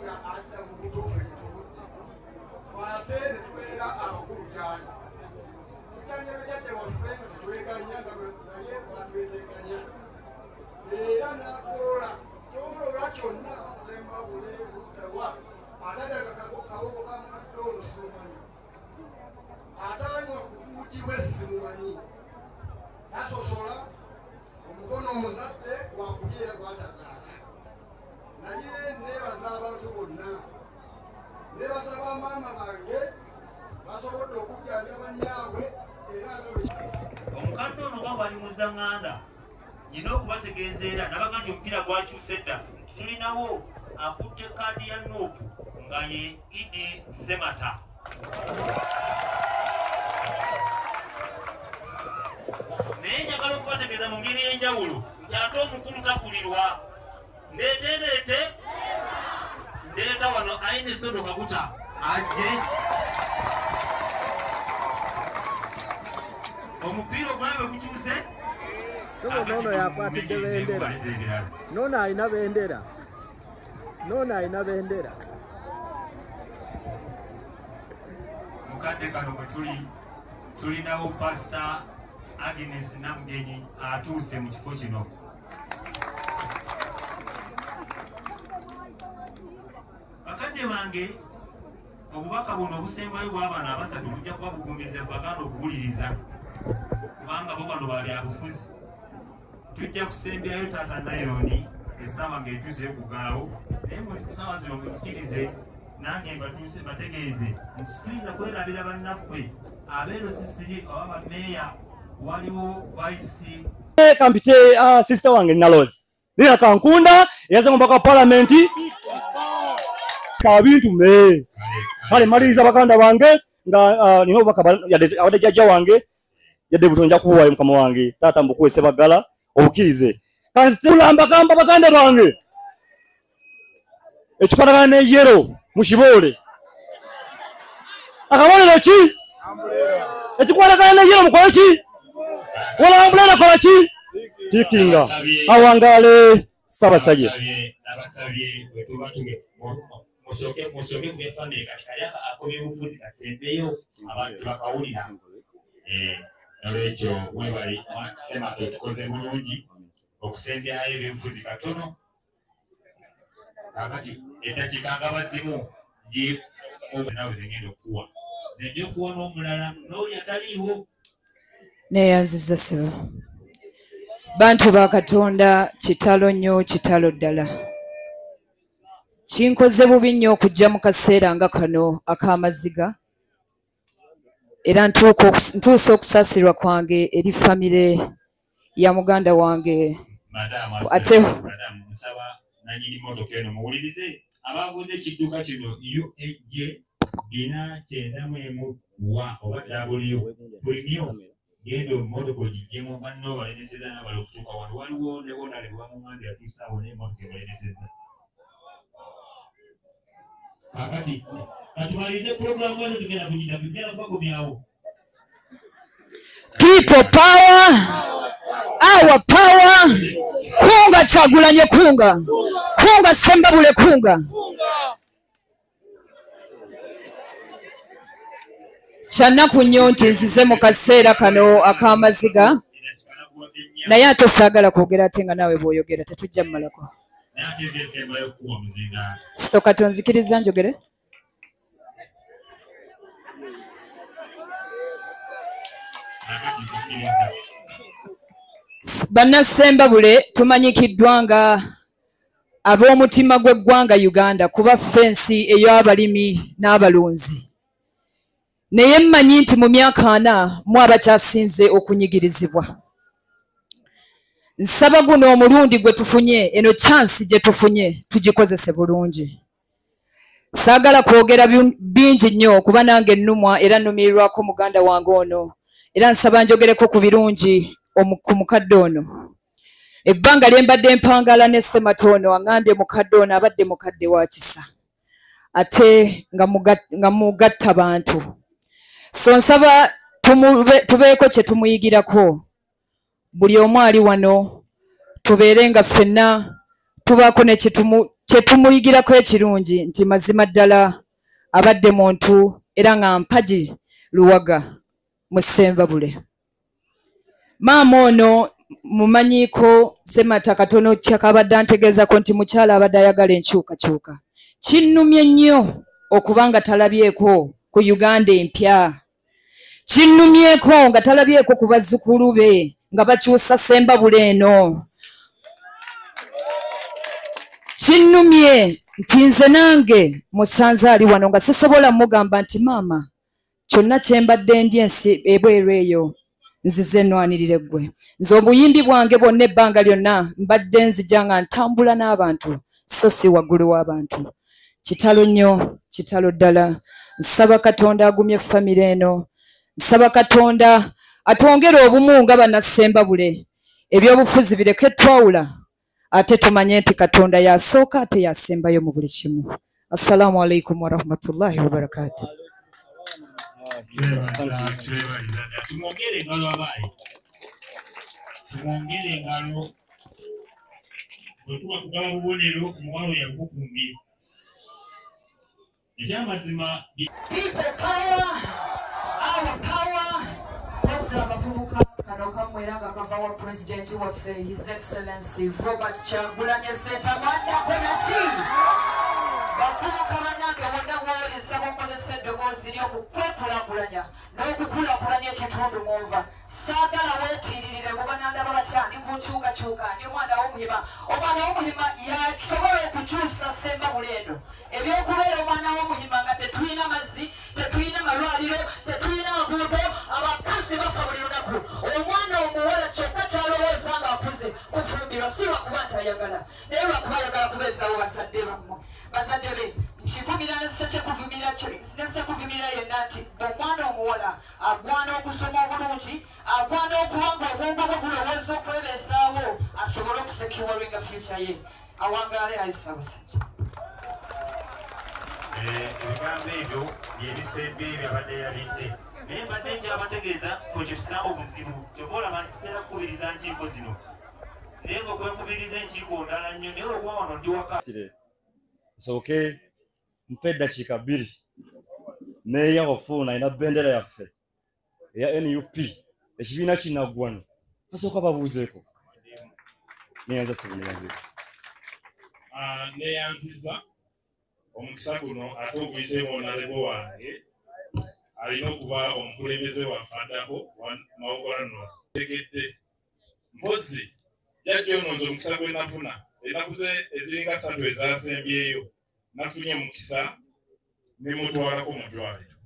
nga adda mu butuufu ekituufu ate ne tubeera abakulu gyali tujanja bajjajja waffe nga tetweganya naye bwatweteganya era n'atwola kyomuloola kyonna Ssembabule Buddawa atadaga kawogo kamukadde ono simumanyi atanywa ku buugi bwe simumanyi nasosola omukono omuzadde wakubyera gwatazaala naye neebaza abantu bonna neebaza bamaama bange basobodde okujjanjaba nnyaabwe era omukadde ono nga bwali muzaŋŋanda nyina okubategeeza era nabaga nti omupiira gwakyuse dda tulinawo akutte kaadi ya Nuupu nga ye Idi Ssemata naye njagala okubategeeza mu ngeri y'enjawulo nti ate omukulu takulirwa ndeeta wano ayina Essondo Kaguta ajje omupiira ogulabe gukyuse nono yakwatidde bendera nono ayina bendera mukadde kano bwe tulinawo Pastor Agnes Namugenyi atuuse mu kifo kino bakadde bange obubaka buno obusembayo bw'abaana abasatu bujja kuba bugumiriza baganda okuwuliriza kubanga bo bano bali abufuzi tujja kusembyayo taata Naironi essaawa ng'etuuse okugalawo naye mu ssaawa zino munzikirize nange mbatuuse mbategeeze nsikiriza kwerabira bannaffe abeerosisiri oba bameeya waliwo vaisi kampite sister wange Nalozi nina kankunda yaze mpaka parliamenti ka bintu me kale maliriza baganda bange nga niho baka abade jajja wange yadde butonja kuwa mukama wange tata mbukwese bagala obukirize kanzitulamba kamba baganda bange ekikwatagana ne yero mushibole akabonero ki ekikwatagana ne yero mukola ki wala ambulera kola ki tikinga awangale Sabasajja abasabye wetubatunge musoke kubefane katika yaka akobe bufuzi kasembeyo abantu bakawulira nolwekyo webali sema tukoze bulungi okusembyayo eby'enfuzi katono kakati eddakiika nga bazimu nawe zengenda okuwa zenja okuwa n'omulala n'oli ataliiwo neyanziza seba bantu ba Katonda kitalo nnyo kitalo ddala kinkoze bubi nnyo okujja mu kaseera nga kano ak'amaziga era ntuuse okusaasirwa kwange eri famire ya muganda wange ate musaba nanyini motoka eno muwulirize abaguze ekidduka kino UAJ 491 oba W premium gendo motoka ogijjemu banno baleneseza n'abali okutuuka wano waliwo ne wonale bwamumandi yatuusaawo n'emotoka ebaleneseza kakati katumalirize pulogulamu eno tugenda kunyina tugenda kubagomyawo people power our power kunga Kyagulanyi kunga Ssembabule kunga kyannaku nnyo nti nzize mu kaseera kano ak'amaziga naye ate saagala kwogera ate nga naawe bw'oyogera tetujja mmalako so kati onzikiriza njogere Bannassembabule tumanyikiddwa nga ab'omutima gw'eggwanga Uganda kuba ffensi ey'abalimi n'abalunzi naye mmanyi nti mu myaka 4 mu abakyasinze okunyigirizibwa nsaba guno omulundi gwe tufunye eno chansi gye tufunye tugikozese bulungi saagala kwogera bingi nnyo kuba nange nnumwa era nnumirirwako muganda wange ono era nsaba njogereko ku birungi ku mukadde ono ebbanga lye mbadde mpangala ne Ssematono aŋŋambye mukadde ono abadde mukadde wa kisa ate nga mugatta bantu so nsaba tubeeko kye tumuyigirako buli omu ali wano tubeere nga ffenna tubaako ne kyetumuyigirako ekirungi nti mazima ddala abadde muntu era nga mpagi luwaga mu Ssenvabule. Maama ono mumanyiiko Semata katono kyakabadde antegeezako nti mukyala abadde ayagala enkyukakyuka. Kinnumye nnyo okuba nga talabyeko ku Uganda empya. Kinnumyeko nga talabyeko ku bazzukulu be nga bakyusa Ssembabule eno. Kinnumye nti nze nange musanze ali wano nga sisobola mugamba nti maama kyonna kye mbadde ndi ensi ebweru eyo nzize nnwanirire ggwe. Nze obuyimbi bwange bwonna ebbanga lyonna mbadde nzija nga ntambula n'abantu so si waggulu w'abantu. Kitalo nnyo, kitalo ddala. Nsaba Katonda agumye famire eno. Nsaba Katonda atwongere obumu nga bannassembabule. Ebyobufuzi bireke twawula ate tumanye nti Katonda yasooka ate yasembayo mu buli kimu. Assalamu alaikum warahmatullahi wabarakatuh. Tumwongere engalo abaali. Tumwongere engalo. Bwe tuba kugaba bubonero omuwala yakukumbye. Ekyamazima People power, our power. Pesa abavubuka kano kamwera nga kava wa president waffe His Excellency Robert Kyagulanyi Ssentamu Konaki. Bavubuka bannange bonna bw'olesa bakozesa eddoboozi ly'okukwekulaakulanya n'okukulaakulanya ekitundu mwova. Saagala weetiiririre kuba nandaba batya ndi ku nkyukakyuka ndi omwana w'omuhima. Omwana w'omuhima yasobola okukyusa Ssembabule eno. Ebyokubeera omwana w'omuhima nga tetulina mazzi, tetulina malwaliro, tetulina nguudo, abakazi bafa buli lunaku. Omwana omuwala kyokka kyalowooza ng'akuze kufumbirwa si lwakuba nti ayagala naye lwakuba ayagala kubeezaawo bazadde bammwe. Bazadde be kivumira nesekuvumira yenna nti omwana omuwala agwana okusoma obulungi, agwana okuba nga obwongo bwe bulowooza okwebeezaawo asobole okusekiwalinga future ye. Awangaale ayisa abasajja. Ebigambo ebyo byebisembe byabadde yalidde. Naye mbadde nkyabategeeza ffe kye tusanga obuzibu kyova olaba nti sitera kukubiriza nkiiko zino. Naye ng'okwenkubiriza enkiiko ndala nnyo naye olwokuba wano ndi waka. Nsooke mpe eddakiika 2 meeya Ofuna alina bendera yaffe eya NUP ekibiina kinaggwano basooka babuuzeeko neyanza sebuneyanzika neyanziza omukisa guno ate oguyiseemu onalebo wange alina okuba omukulembeze wafaddako Mawogola North. Tegedde mpozi jjajja ono nze omukisa gwe nafuna ennaku ze eziringa 3 ezasembyeyo nafunye mukisa ne mutwalako mu ddwaliro.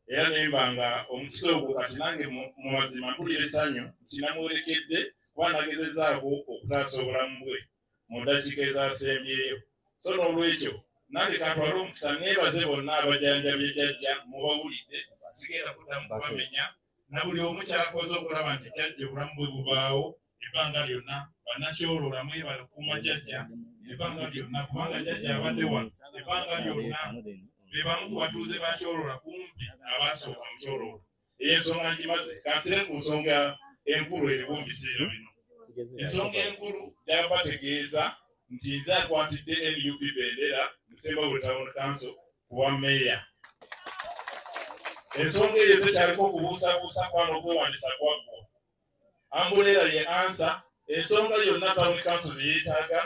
Era nembanga omukisa ogwo kati nange mu mazima mpulira essanyu nti namuwerekedde kuba nagezezaako okutaasa obulamu bwe mu ddakiika ezasembyeyo. So n'olwekyo nange kantwale omukisa neebaze bonna abajanjabye jjajja mubawulidde sigenda kuddamu kubamenya na buli omu kyakoze okulaba nti jjajja obulamu bwe bubaawo ebbanga lyonna. Bannakyoloola mwebale okukuuma jjajja ebbanga lyonna kubanga jjajja abadde wano ebbanga lyonna. Be bamu ku batuuze ba Kyoloola kumpi abaasooka mu Kyoloola. Eyo ensonga ngimaze kansire ku nsonga enkulu eriwo mu biseera bino. Ensonga enkulu gyabategeeza nti nze akwatidde NUP bendera mu Ssembabule Town Council kuwa meeya. Ensonga eyo tekyaliko kubuusabuusa kwano okwewandiisa kwaggwa. Ambuleera ye ansa. Ensonga yonna Town Council yeetaaga.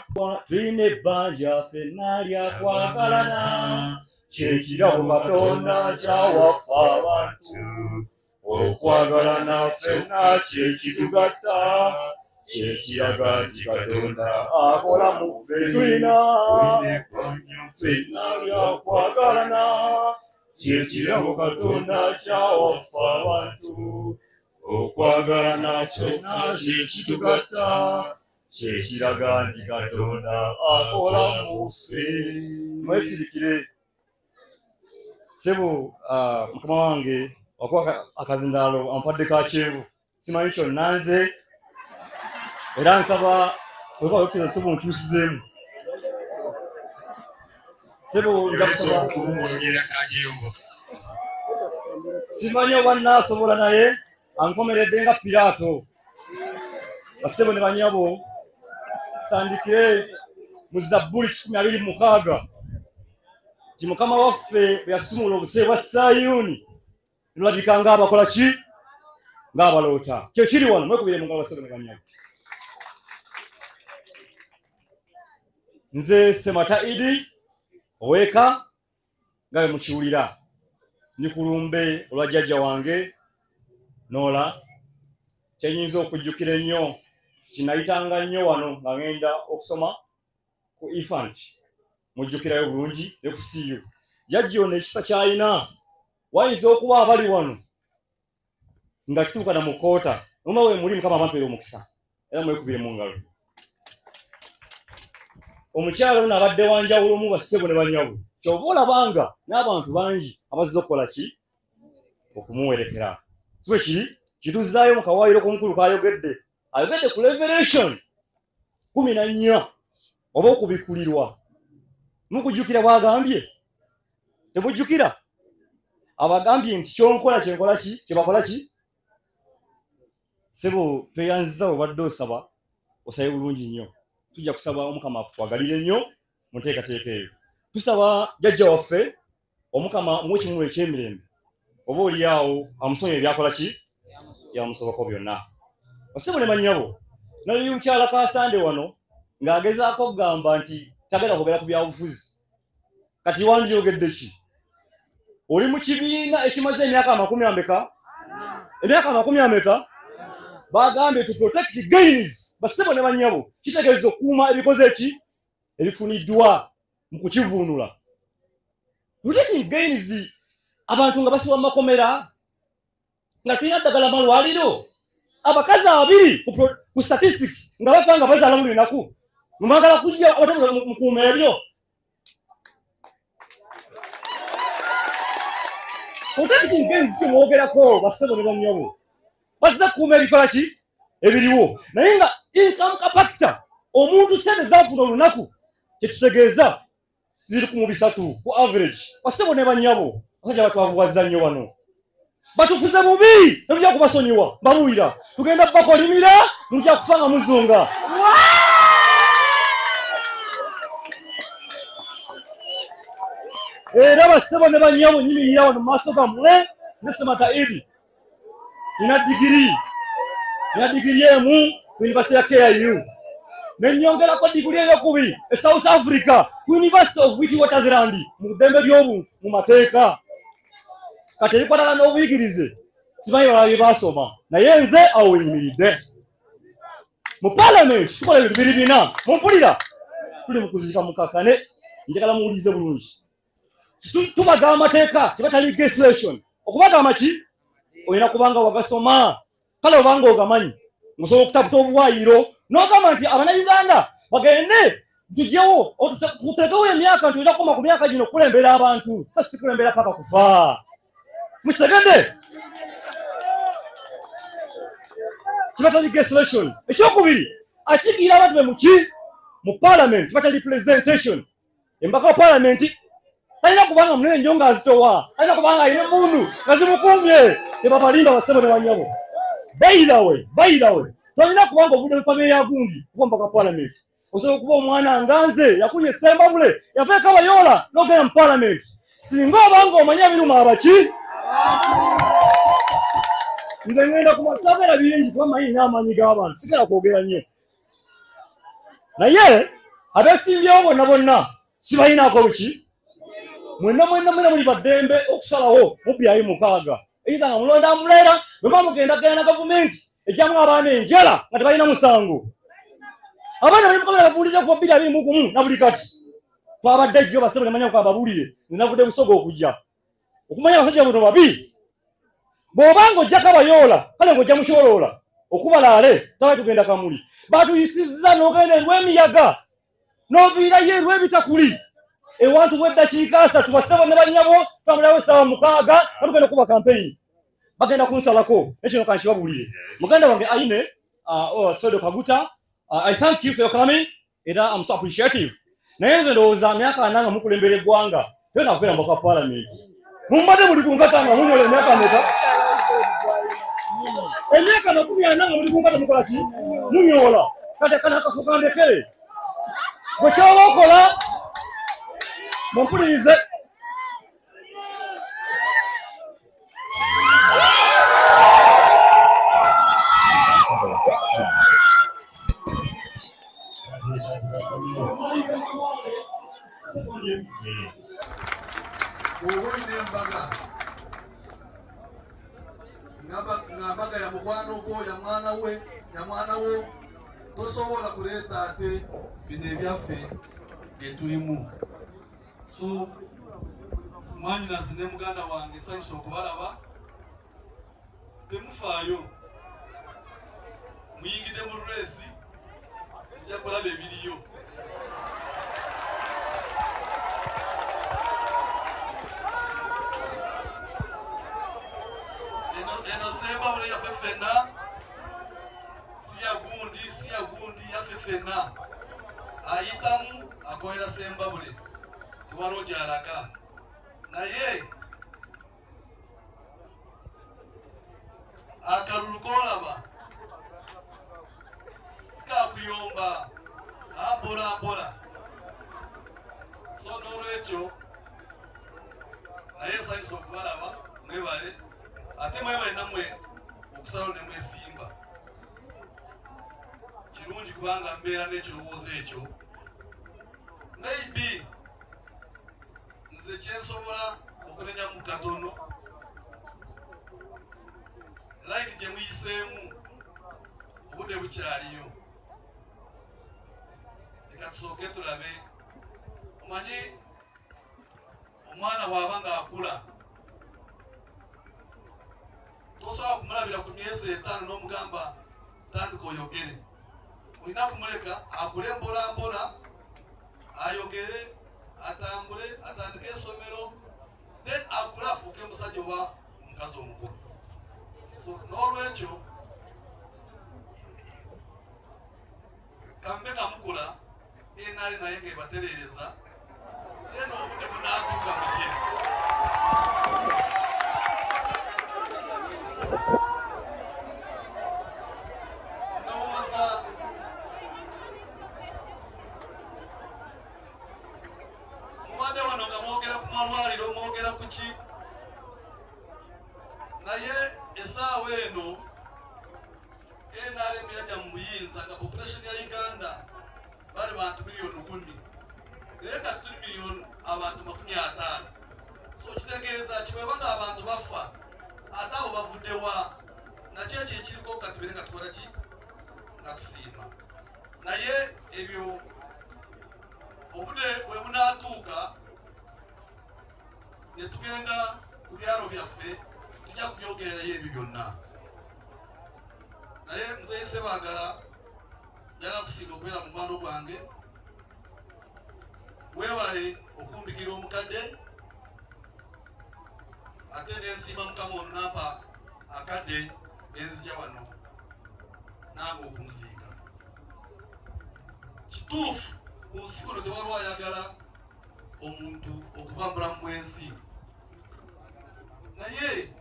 Tulina ebbanja ffenna lyakwagalana kyekirabo Katonda kyawaffe abantu. Okwagalana ffenna kyekitugatta kyekiraga nti Katonda akola mu ffe. Tulina ebbanja ffenna lyakwagalana kyekirabo Katonda kyawaffe abantu. Okwagalana ffenna kyekitugatta kyekiraga nti Katonda akola mu ffe. Mwesirikire sebo mukama wange wakuwa akazindaalo ampadde ka kyevu simanyi kyonna nze era nsaba wekuba wekeza sebo nkyusizeemu sebo nja kusaba simanyi oba naasobola naye ankomeredde nga Piraato basebo ne banyabo tutandikire mu Zabbuli 26 ti Mukama waffe yasumula obuse bwa Sayuni nolabika ng'abakola ki ng'abaloota kye kiri wano mwekubire mu ngalo basebe ne bannyabo. Nze Semata Idi oweka ngawe mukiwulira ndi ku lumbe olwa jjajja wange Nola kyenyinza okujjukira ennyo kinayitanga nnyo wano nga ngenda okusoma ku infant mujjukirayo bulungi ne ku CU jjajja ono ekisa ky'alina wayinza okuba abali wano nga kituuka na mukoota omuma we muli Mukama abampeera omukisa era mwekubire mu ngalo. Omukyalo ono abadde wanjawulo mu bassebo ne bannyabo kyova olabanga n'abantu bangi abazze okukola ki okumuwerekera siwe kiri kituzaayo mu kawaayiro k'omukulu k'ayogedde ku Revelation 14 oba okubikulirwa mukujjukira bwagambye temujjukira abagambye nti kyonkola kyenkola ki kyebakola ki sebo tweyanziza obadde osaba osaye bulungi nnyo tujja kusaba Omukama akutwagalire nnyo mu nteekateeka eyo tusaba jjajja waffe Omukama muwe kimu eky'emirembe oba oli awo amusonyiwe ebyakola ki yamusobako byonna basebo ne bannyabo nali mukyala Kasande wano ng'agezaako okugamba nti tagala kwogera ku byabufuzi kati wandiyogedde ki oli mu kibiina ekimaze emyaka 40 emyaka 40 bagambye to protect gains basebo ne bannyabo kitegeeza okukuuma ebikoze eki ebifuniddwa mu kukivuunula protecting gains abantu nga basiba mu makomera nga tulina ddagala malwaliro abakazi 2 ku statistics nga bafa nga bazaala buli lunaku mumagala kujja mukuuma ebyo protecting gains kyemwogerako basebo ne bannyabo bazza kuuma ebikola ki ebiriwo naye nga income capacity omuntu sente zafuna olunaku kyetutegeeza ziri ku 3 ku average basebo ne bannyabo basajja batwavuwazza nnyo wano batufuze bubi tujja kubasonyiwa babuwira tugenda bakolimira mujja kufa nga muzunga era basebo ne bannyabo nyimirira wano mu maaso gammwe ne Semata Idi nina digiri emu ku University ya KIU nenyongerako digiri eyokubiri e South Africa ku University of Witwatersrand mu ddembe ly'obuntu mu mateeka kati ebikwatana n'obuyigirize simanyi balala bye basoma naye nze awo wenyimiridde mu parliament tukola ebintu biri bina mumpulira tuli mu kuzika mukakane njagala muwulize bulungi tubaga amateeka tebata legislation okubagamba ki olina kubanga wagasoma kale obanga ogamanyi ngosobola okutaputa obuwaayiro n'ogamba nti Abannayuganda bagende tujjewo tuteekewo emyaka nti olina kukoma ku myaka gino kulembera abantu kasi kulembera paka kufa mukitegedde kibata legislation ekyokubiri akigira abantu be muki mu parliament kibata representation embaka wa parliament alina kubanga munene nnyo ng'azitowa alina kubanga alina emundu nga zimukumye tebabalimba basebo ne bannyabo by the way tolina kubanga ovudde mu famire ya gundi kukomba kwa parliament osobola okuba omwana nga nze yakulya essembabule yaveeko abayoola n'ogenda mu parliament singa obanga omanye ebiruma abaki nze ngenda ku masabera bingi kuba manyi n'amaanyi g'abantu sigala kwogera nnyo naye abeesimbyewo bonna sibalinaako buki mwenna muli baddembe okusalawo mu byayi 6 eyiza nga mulonda muleera bwe mugenda na gavumenti ejjamu abaana enjala nga tebalina musango abaana bali mukamera babuulire kuva 2021 na buli kati twabadde jjo basebo ne manya ko ababulire ninavudde busogo okujja okumanya abasajja bono babi bw'obanga ojjako abayoola kale ng'ojja mukyoloola okubalaale taba tugenda kamuli batuyisizza n'ogenda lw'emiyaga n'oviirayo erw'ebitakuli ewantu bw'eddakiika 3 basebo ne bannyabo twamulawo essaawa 6 nga tugenda okuba kampeyini bagenda kunsalako ekino kankibabuulire muganda wange Aine Sodo Kaguta I thank you for your coming era I'm so appreciative naye nze ndowooza myaka 4 mukulembera eggwanga tena kubeera mbaka parliament mumbadde muli kunkata nga munyola emyaka meka emyaka 40 nga muli kunkata mukola ki munyola kati akana akafo kandekere gwe kyoba okola mumpulirize Nambaga ya mukwano gwo ya mwana wo tosobola kuleeta ate bino ebyaffe byetulimu. So mwanyinasi ne muganda wange nsanyusa okubalaba, temufaayo muyingidde mu reesi ojja kulaba ebiriyo. Eno Sembabule yaffe ffenna, si ya gundi yaffe ffenna. Ayitamu akolera Sembabule tewaliwo gy'alaga, naye akalulu koolaba sikakuyomba, mpola. So n'olwekyo naye nsanyusa okubalaba, mwebale ate mwebale nammwe okusalawo ne mwesimba. Kirungi kubanga mbeera n'ekirowoozo ekyo. Maybe nze kyensobola okulenyamu katono line gye muyiseemu obudde bukyaliyo. Leka tusooke tulabe. Omanyi omwana bw'aba ng'akula tosobola kumulabira ku myezi 5 n'omugamba tandika oyogere. Olina kumuleka akule mpola, ayogere, atambule, atandike essomero, then akule afuuke musajja oba omukazi omukulu. So n'olwekyo kambe nga mukula enaali naye ng'ebatereereza then obudde bunaatuuka mutye. Ndowooza mubadde wano nga mwogera ku malwaliro, mwogera ku ki, naye essaawa eno NRM yajja mu buyinza nga population ya Uganda bali bantu miliyoni 10, naye nga tuli miliyoni abantu 50. So kitegeeza kibwebanga abantu bafa ate abo bavuddewa, nakyo ekyo ekiriko katubere nga tukola ki, nga tusiima. Naye ebyo obudde bwe bunaatuuka ne tugenda ku byalo byaffe tujja kubyogererayo ebyo byonna. Naye Mzee Ssebaagala njagala kusinga okubeera mukwano gwange, weewale okumbikira omukadde ate nensiima Mukama ono nampa akadde enzija wano nange okumusiika. Kituufu ku nsi kuno tewaliwo ayagala omuntu okuva mubulamu bw'ensi, naye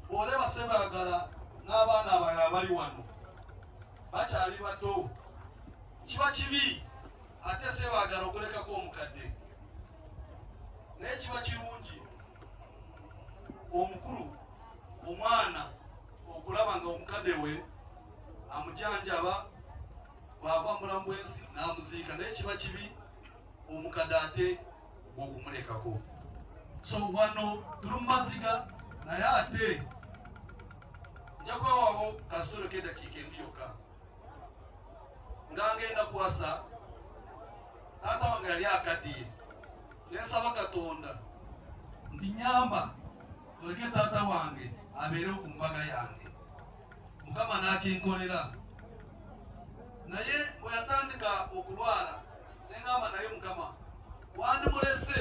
bw'oleba Ssebaagala n'abaana abalala abali wano bakyali bato, kiba kibi ate Ssebaagala okulekako omukadde. Naye kiba kirungi omukulu omwana okulaba nga omukadde we amujanjaba bw'ava mubulamu bw'ensi n'amuziika, naye kiba kibi omukadde ate gw'okumulekako. So wano tuli mu maziga, naye ate nja kwewawo kasitolo k'eddakiika emu yokka nga ngenda kwasa taata wange yali akaddiye, ne nsaba Katonda nti nyamba oleke taata wange abeerewo ku mbaga yange. Mukama n'akinkolera, naye bwe yatandika okulwala ne ngamba naye Mukama wandimulese